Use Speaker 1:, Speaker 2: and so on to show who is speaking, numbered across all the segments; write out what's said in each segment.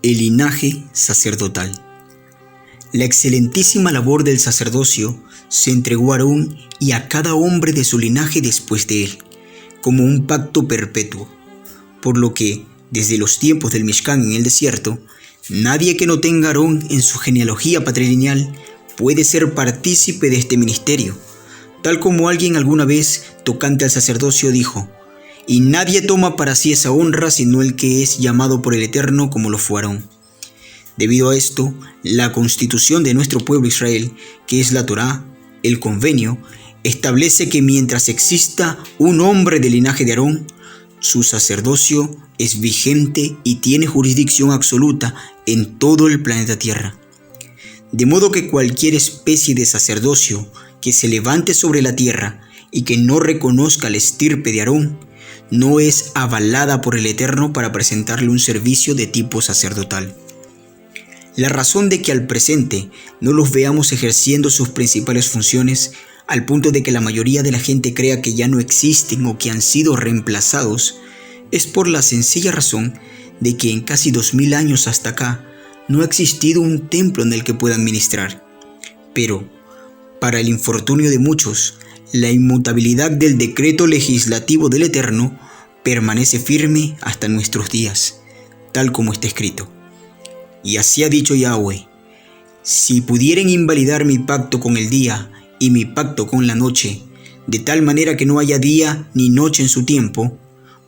Speaker 1: El linaje sacerdotal. La excelentísima labor del sacerdocio se entregó a Aarón y a cada hombre de su linaje después de él, como un pacto perpetuo, por lo que, desde los tiempos del Mishkan en el desierto, nadie que no tenga a Aarón en su genealogía patrilineal puede ser partícipe de este ministerio, tal como alguien alguna vez, tocante al sacerdocio, dijo: y nadie toma para sí esa honra sino el que es llamado por el Eterno, como lo fue Aarón. Debido a esto, la constitución de nuestro pueblo Israel, que es la Torá, el convenio, establece que mientras exista un hombre del linaje de Aarón, su sacerdocio es vigente y tiene jurisdicción absoluta en todo el planeta Tierra. De modo que cualquier especie de sacerdocio que se levante sobre la tierra y que no reconozca la estirpe de Aarón, no es avalada por el Eterno para presentarle un servicio de tipo sacerdotal. La razón de que al presente no los veamos ejerciendo sus principales funciones, al punto de que la mayoría de la gente crea que ya no existen o que han sido reemplazados, es por la sencilla razón de que en casi 2000 años hasta acá no ha existido un templo en el que puedan ministrar. Pero, para el infortunio de muchos, la inmutabilidad del decreto legislativo del Eterno permanece firme hasta nuestros días, tal como está escrito. Y así ha dicho Yahweh: si pudieren invalidar mi pacto con el día y mi pacto con la noche, de tal manera que no haya día ni noche en su tiempo,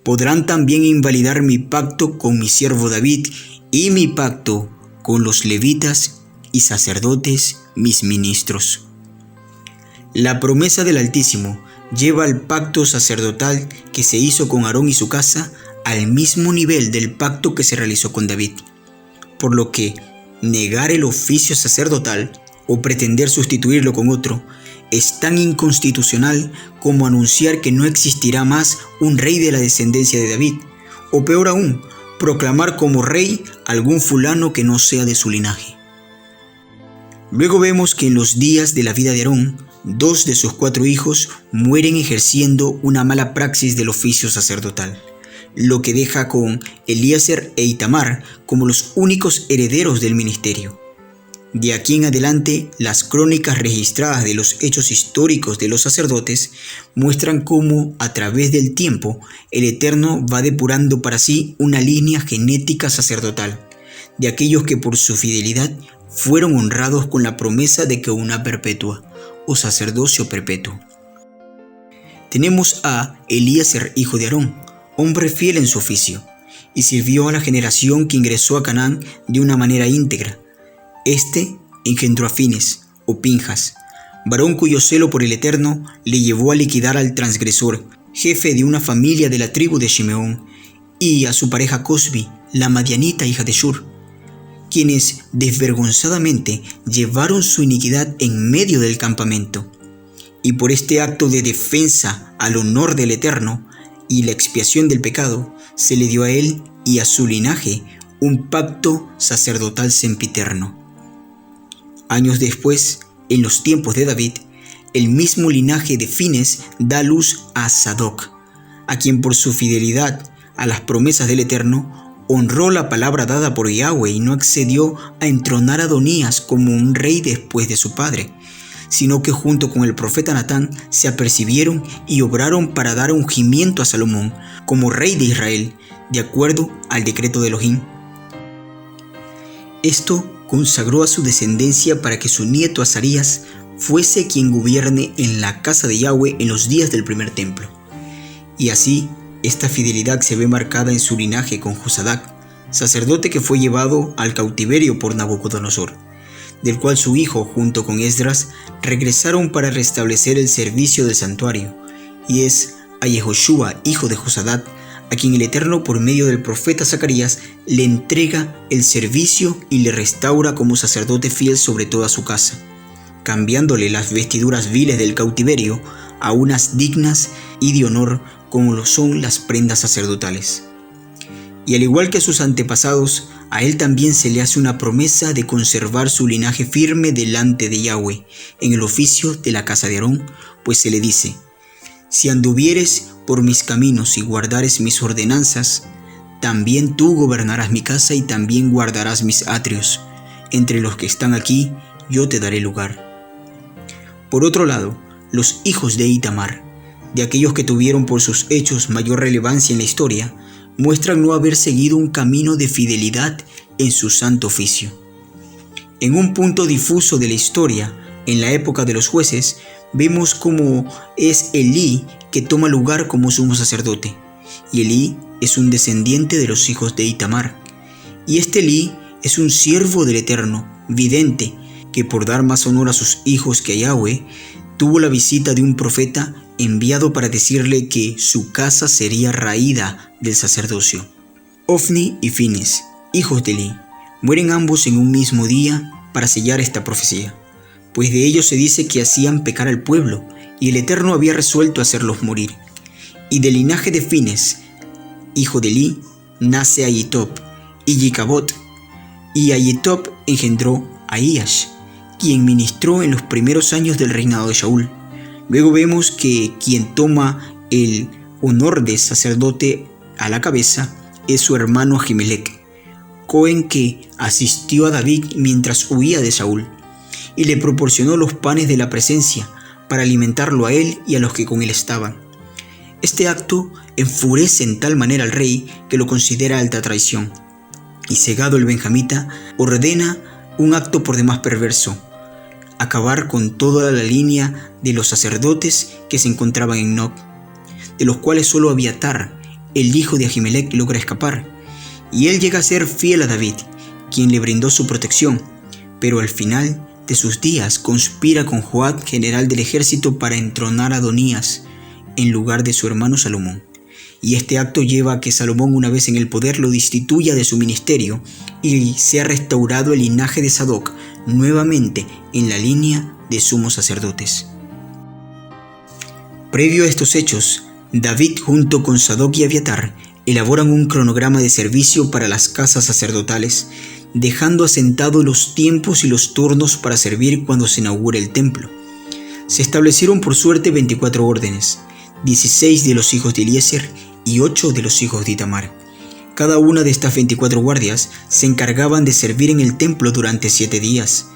Speaker 1: podrán también invalidar mi pacto con mi siervo David y mi pacto con los levitas y sacerdotes, mis ministros. La promesa del Altísimo lleva al pacto sacerdotal que se hizo con Aarón y su casa al mismo nivel del pacto que se realizó con David, por lo que negar el oficio sacerdotal o pretender sustituirlo con otro es tan inconstitucional como anunciar que no existirá más un rey de la descendencia de David, o peor aún, proclamar como rey algún fulano que no sea de su linaje. Luego vemos que en los días de la vida de Aarón, 2 de sus 4 hijos mueren ejerciendo una mala praxis del oficio sacerdotal, lo que deja con Eliezer e Itamar como los únicos herederos del ministerio. De aquí en adelante, las crónicas registradas de los hechos históricos de los sacerdotes muestran cómo, a través del tiempo, el Eterno va depurando para sí una línea genética sacerdotal, de aquellos que por su fidelidad fueron honrados con la promesa de Keuna perpetua, o sacerdocio perpetuo. Tenemos a Eliezer, hijo de Aarón, hombre fiel en su oficio, y sirvió a la generación que ingresó a Canaán de una manera íntegra. Este engendró a Fines, o Pinjas, varón cuyo celo por el Eterno le llevó a liquidar al transgresor, jefe de una familia de la tribu de Shimeón, y a su pareja Cosbi, la madianita hija de Shur, quienes desvergonzadamente llevaron su iniquidad en medio del campamento. Y por este acto de defensa al honor del Eterno y la expiación del pecado, se le dio a él y a su linaje un pacto sacerdotal sempiterno. Años después, en los tiempos de David, el mismo linaje de Fines da luz a Sadoc, a quien por su fidelidad a las promesas del Eterno honró la palabra dada por Yahweh y no accedió a entronar a Adonías como un rey después de su padre, sino que junto con el profeta Natán se apercibieron y obraron para dar ungimiento a Salomón como rey de Israel, de acuerdo al decreto de Elohim. Esto consagró a su descendencia para que su nieto Azarías fuese quien gobierne en la casa de Yahweh en los días del primer templo. Y así, esta fidelidad se ve marcada en su linaje con Josadac, sacerdote que fue llevado al cautiverio por Nabucodonosor, del cual su hijo, junto con Esdras, regresaron para restablecer el servicio del santuario, y es a Yehoshua, hijo de Josadac, a quien el Eterno por medio del profeta Zacarías le entrega el servicio y le restaura como sacerdote fiel sobre toda su casa, cambiándole las vestiduras viles del cautiverio a unas dignas y de honor como lo son las prendas sacerdotales. Y al igual que a sus antepasados, a él también se le hace una promesa de conservar su linaje firme delante de Yahweh en el oficio de la casa de Aarón, pues se le dice: si anduvieres por mis caminos y guardares mis ordenanzas, también tú gobernarás mi casa y también guardarás mis atrios. Entre los que están aquí, yo te daré lugar. Por otro lado, los hijos de Itamar, de aquellos que tuvieron por sus hechos mayor relevancia en la historia, muestran no haber seguido un camino de fidelidad en su santo oficio. En un punto difuso de la historia, en la época de los jueces, vemos cómo es Elí que toma lugar como sumo sacerdote, y Elí es un descendiente de los hijos de Itamar. Y este Elí es un siervo del Eterno, vidente, que por dar más honor a sus hijos que a Yahweh, tuvo la visita de un profeta enviado para decirle que su casa sería raída del sacerdocio. Ofni y Fines, hijos de Elí, mueren ambos en un mismo día para sellar esta profecía, pues de ellos se dice que hacían pecar al pueblo, y el Eterno había resuelto hacerlos morir. Y del linaje de Fines, hijo de Elí, nace Ahitob y Jicabot, y Ahitob engendró a Ahías, quien ministró en los primeros años del reinado de Shaul. Luego vemos que quien toma el honor de sacerdote a la cabeza es su hermano Ahimelech, Cohen, que asistió a David mientras huía de Saúl, y le proporcionó los panes de la presencia para alimentarlo a él y a los que con él estaban. Este acto enfurece en tal manera al rey que lo considera alta traición, y cegado el benjamita, ordena un acto por demás perverso: acabar con toda la línea de los sacerdotes que se encontraban en Nob, de los cuales solo Abiatar, el hijo de Ahimelech, logra escapar, y él llega a ser fiel a David, quien le brindó su protección, pero al final de sus días conspira con Joab, general del ejército, para entronar a Adonías en lugar de su hermano Salomón. Y este acto lleva a que Salomón, una vez en el poder, lo destituya de su ministerio y sea restaurado el linaje de Sadoc nuevamente en la línea de sumos sacerdotes. Previo a estos hechos, David junto con Sadoc y Abiatar elaboran un cronograma de servicio para las casas sacerdotales, dejando asentados los tiempos y los turnos para servir cuando se inaugure el templo. Se establecieron por suerte 24 órdenes, 16 de los hijos de Eliezer y 8 de los hijos de Itamar. Cada una de estas 24 guardias se encargaban de servir en el templo durante 7 días.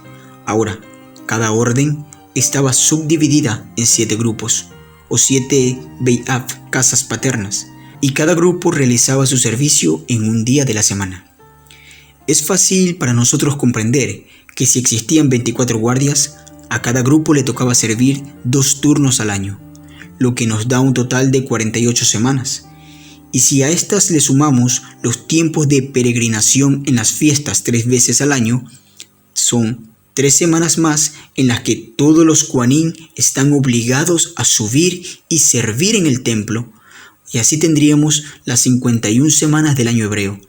Speaker 1: Ahora, cada orden estaba subdividida en 7 grupos, o 7 Bei'ab, casas paternas, y cada grupo realizaba su servicio en un día de la semana. Es fácil para nosotros comprender que si existían 24 guardias, a cada grupo le tocaba servir 2 turnos al año, lo que nos da un total de 48 semanas. Y si a estas le sumamos los tiempos de peregrinación en las fiestas 3 veces al año, son 3 semanas más en las que todos los Kohanim están obligados a subir y servir en el templo, y así tendríamos las 51 semanas del año hebreo,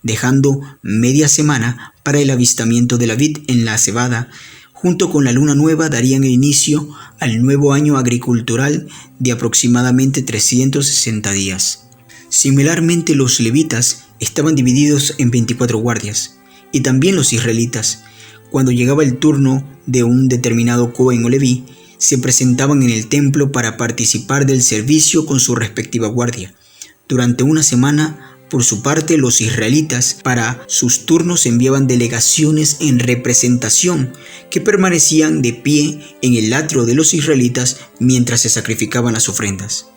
Speaker 1: dejando media semana para el avistamiento de la vid en la cebada. Junto con la luna nueva darían el inicio al nuevo año agricultural de aproximadamente 360 días. Similarmente, los levitas estaban divididos en 24 guardias, y también los israelitas. Cuando llegaba el turno de un determinado Cohen o Leví, se presentaban en el templo para participar del servicio con su respectiva guardia. Durante una semana, por su parte, los israelitas para sus turnos enviaban delegaciones en representación que permanecían de pie en el atrio de los israelitas mientras se sacrificaban las ofrendas.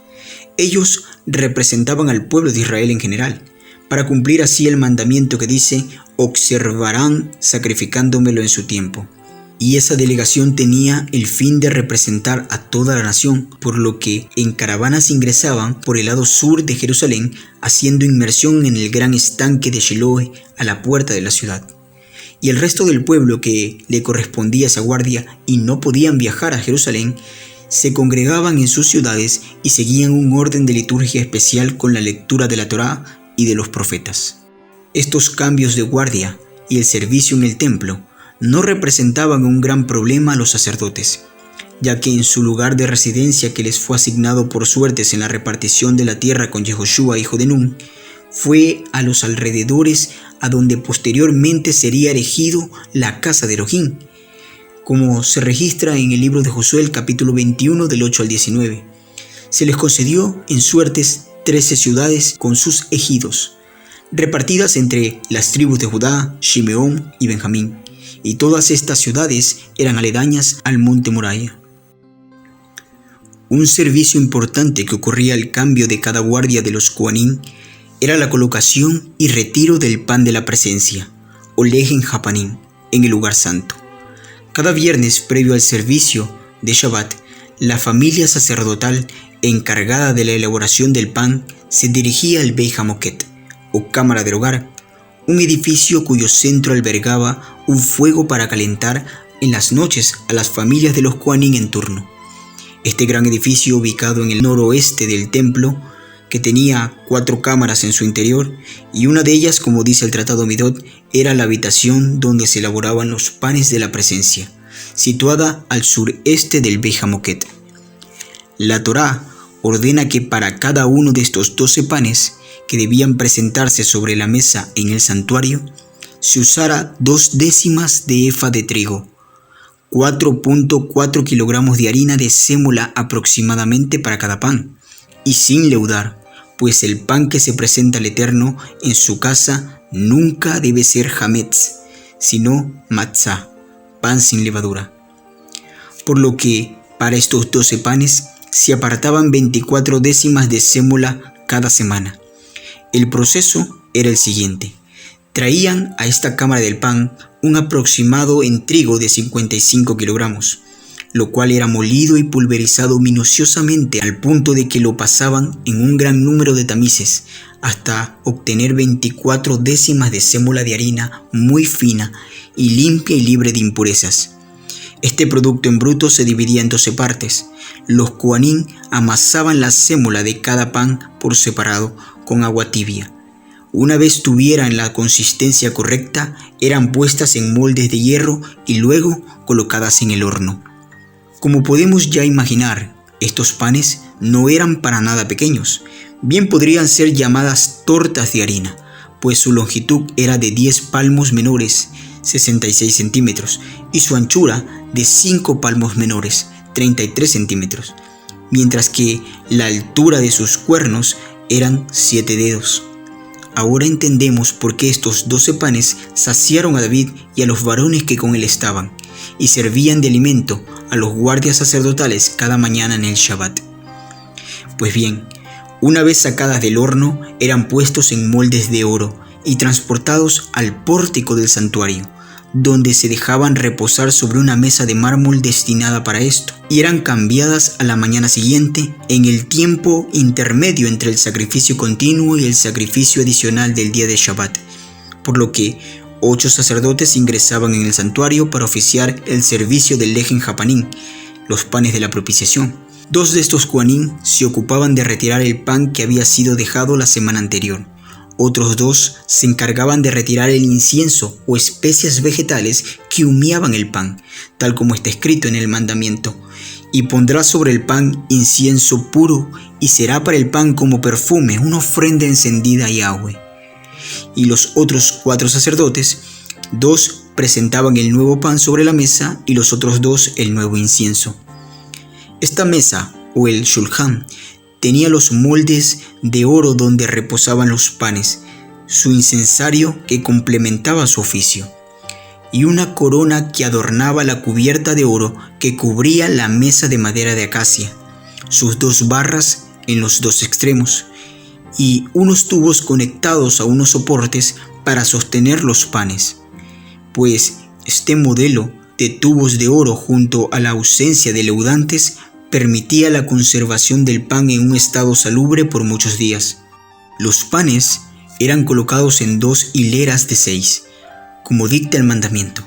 Speaker 1: Ellos representaban al pueblo de Israel en general, para cumplir así el mandamiento que dice: observarán sacrificándomelo en su tiempo. Y esa delegación tenía el fin de representar a toda la nación, por lo que en caravanas ingresaban por el lado sur de Jerusalén, haciendo inmersión en el gran estanque de Shiloh a la puerta de la ciudad. Y el resto del pueblo que le correspondía a esa guardia y no podían viajar a Jerusalén, se congregaban en sus ciudades y seguían un orden de liturgia especial con la lectura de la Torá y de los profetas. Estos cambios de guardia y el servicio en el templo no representaban un gran problema a los sacerdotes, ya que en su lugar de residencia, que les fue asignado por suertes en la repartición de la tierra con Yehoshua, hijo de Nun, fue a los alrededores a donde posteriormente sería erigido la casa de Elohim, como se registra en el libro de Josué, el capítulo 21, del 8 al 19. Se les concedió en suertes 13 ciudades con sus ejidos. repartidas entre las tribus de Judá, Shimeón y Benjamín, y todas estas ciudades eran aledañas al monte Moriah. Un servicio importante que ocurría al cambio de cada guardia de los Kohanim era la colocación y retiro del pan de la presencia, o Lejen Hapanim, en el lugar santo. Cada viernes previo al servicio de Shabbat, la familia sacerdotal encargada de la elaboración del pan se dirigía al Beit HaMoked, o cámara del hogar, un edificio cuyo centro albergaba un fuego para calentar en las noches a las familias de los Kohanim en turno. Este gran edificio, ubicado en el noroeste del templo, que tenía 4 cámaras en su interior, y una de ellas, como dice el Tratado Midot, era la habitación donde se elaboraban los panes de la presencia, situada al sureste del Beit HaMoked. La Torá ordena que para cada uno de estos 12 panes que debían presentarse sobre la mesa en el santuario, se usara 2 décimas de efa de trigo, 4.4 kilogramos de harina de sémola aproximadamente para cada pan, y sin leudar, pues el pan que se presenta al Eterno en su casa nunca debe ser hametz, sino matzá, pan sin levadura. Por lo que para estos 12 panes se apartaban 24 décimas de sémola cada semana. El proceso era el siguiente: traían a esta cámara del pan un aproximado en trigo de 55 kilogramos, lo cual era molido y pulverizado minuciosamente al punto de que lo pasaban en un gran número de tamices hasta obtener 24 décimas de sémola de harina muy fina y limpia y libre de impurezas. Este producto en bruto se dividía en 12 partes. Los Kohanim amasaban la sémola de cada pan por separado con agua tibia. Una vez tuvieran la consistencia correcta, eran puestas en moldes de hierro y luego colocadas en el horno. Como podemos ya imaginar, estos panes no eran para nada pequeños. Bien podrían ser llamadas tortas de harina, pues su longitud era de 10 palmos menores, 66 centímetros, y su anchura de 5 palmos menores, 33 centímetros, mientras que la altura de sus cuernos eran 7 dedos. Ahora entendemos por qué estos 12 panes saciaron a David y a los varones que con él estaban, y servían de alimento a los guardias sacerdotales cada mañana en el Shabbat. Pues bien, una vez sacadas del horno, eran puestos en moldes de oro y transportados al pórtico del santuario, donde se dejaban reposar sobre una mesa de mármol destinada para esto, y eran cambiadas a la mañana siguiente en el tiempo intermedio entre el sacrificio continuo y el sacrificio adicional del día de Shabbat, por lo que 8 sacerdotes ingresaban en el santuario para oficiar el servicio del Lejen Hapanim, los panes de la propiciación. 2 de estos Kohanim se ocupaban de retirar el pan que había sido dejado la semana anterior. Otros 2 se encargaban de retirar el incienso o especias vegetales que humeaban el pan, tal como está escrito en el mandamiento: y pondrá sobre el pan incienso puro, y será para el pan como perfume, una ofrenda encendida a Yahweh. Y los otros 4 sacerdotes, 2 presentaban el nuevo pan sobre la mesa y los otros 2 el nuevo incienso. Esta mesa, o el shulchan, tenía los moldes de oro donde reposaban los panes, su incensario que complementaba su oficio, y una corona que adornaba la cubierta de oro que cubría la mesa de madera de acacia, sus 2 barras en los 2 extremos, y unos tubos conectados a unos soportes para sostener los panes, pues este modelo de tubos de oro, junto a la ausencia de leudantes, permitía la conservación del pan en un estado salubre por muchos días. Los panes eran colocados en 2 hileras de 6, como dicta el mandamiento,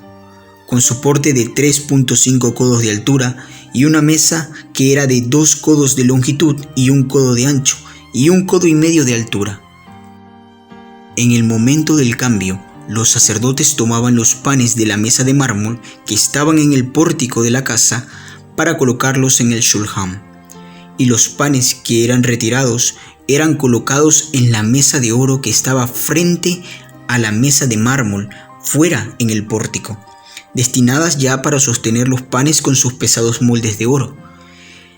Speaker 1: con soporte de 3.5 codos de altura y una mesa que era de 2 codos de longitud y 1 codo de ancho y 1,5 codos de altura. En el momento del cambio, los sacerdotes tomaban los panes de la mesa de mármol que estaban en el pórtico de la casa para colocarlos en el shulchan, y los panes que eran retirados eran colocados en la mesa de oro que estaba frente a la mesa de mármol fuera en el pórtico, destinadas ya para sostener los panes con sus pesados moldes de oro.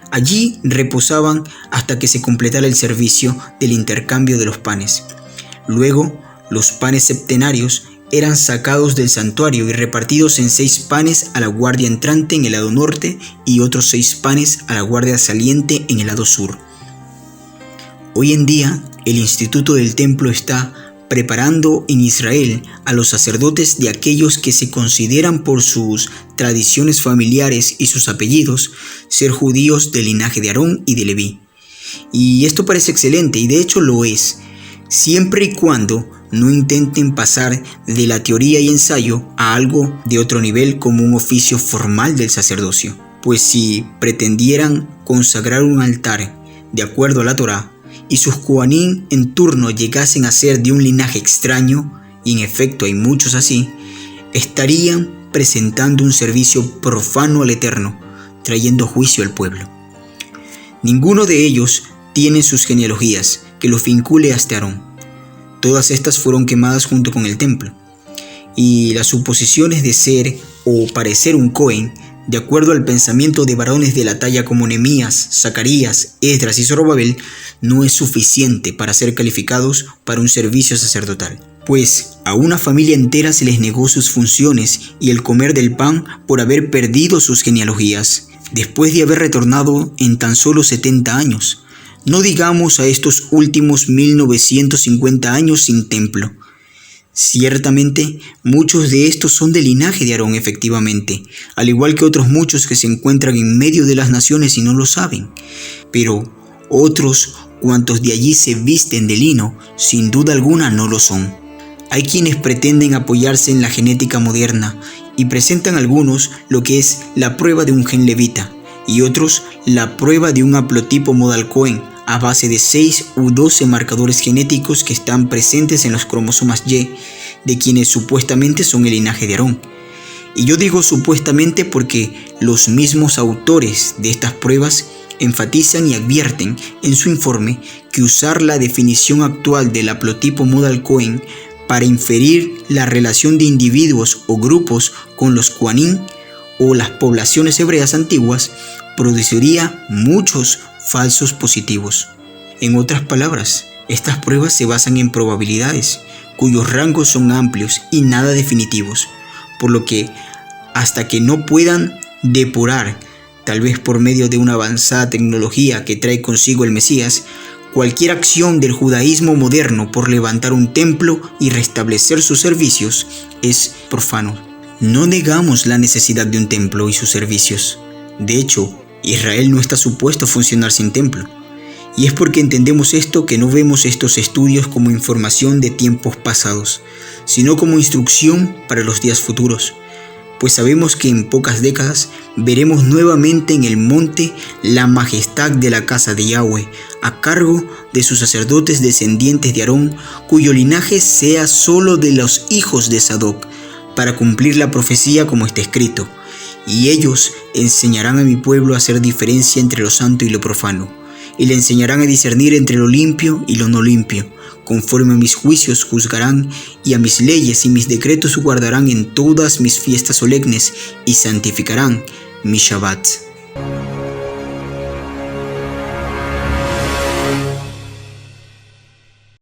Speaker 1: Allí reposaban hasta que se completara el servicio del intercambio de los panes. Luego Los panes septenarios eran sacados del santuario y repartidos en 6 panes a la guardia entrante en el lado norte y otros 6 panes a la guardia saliente en el lado sur. Hoy en día, el Instituto del Templo está preparando en Israel a los sacerdotes de aquellos que se consideran por sus tradiciones familiares y sus apellidos ser judíos del linaje de Aarón y de Leví. Y esto parece excelente, y de hecho lo es, siempre y cuando no intenten pasar de la teoría y ensayo a algo de otro nivel como un oficio formal del sacerdocio. Pues si pretendieran consagrar un altar de acuerdo a la Torá y sus kohanim en turno llegasen a ser de un linaje extraño, y en efecto hay muchos así, estarían presentando un servicio profano al Eterno, trayendo juicio al pueblo. Ninguno de ellos tiene sus genealogías que los vincule hasta Aarón. Todas estas fueron quemadas junto con el templo, y las suposiciones de ser o parecer un Cohen, de acuerdo al pensamiento de varones de la talla como Nehemías, Zacarías, Esdras y Zorobabel, no es suficiente para ser calificados para un servicio sacerdotal, pues a una familia entera se les negó sus funciones y el comer del pan por haber perdido sus genealogías, después de haber retornado en tan solo 70 años. No digamos a estos últimos 1950 años sin templo. Ciertamente, muchos de estos son del linaje de Aarón efectivamente, al igual que otros muchos que se encuentran en medio de las naciones y no lo saben. Pero otros, cuantos de allí se visten de lino, sin duda alguna no lo son. Hay quienes pretenden apoyarse en la genética moderna y presentan algunos lo que es la prueba de un gen levita y otros la prueba de un haplotipo modal Cohen, a base de 6 u 12 marcadores genéticos que están presentes en los cromosomas Y, de quienes supuestamente son el linaje de Aarón. Y yo digo supuestamente porque los mismos autores de estas pruebas enfatizan y advierten en su informe que usar la definición actual del haplotipo modal Cohen para inferir la relación de individuos o grupos con los kohanim o las poblaciones hebreas antiguas produciría muchos falsos positivos. En otras palabras, estas pruebas se basan en probabilidades, cuyos rangos son amplios y nada definitivos, por lo que hasta que no puedan depurar, tal vez por medio de una avanzada tecnología que trae consigo el Mesías, cualquier acción del judaísmo moderno por levantar un templo y restablecer sus servicios es profano. No negamos la necesidad de un templo y sus servicios. De hecho, Israel no está supuesto a funcionar sin templo. Y es porque entendemos esto que no vemos estos estudios como información de tiempos pasados, sino como instrucción para los días futuros. Pues sabemos que en pocas décadas veremos nuevamente en el monte la majestad de la casa de Yahweh, a cargo de sus sacerdotes descendientes de Aarón, cuyo linaje sea solo de los hijos de Sadoc, para cumplir la profecía como está escrito. Y ellos enseñarán a mi pueblo a hacer diferencia entre lo santo y lo profano, y le enseñarán a discernir entre lo limpio y lo no limpio. Conforme a mis juicios juzgarán, y a mis leyes y mis decretos guardarán en todas mis fiestas solemnes, y santificarán mi Shabbat.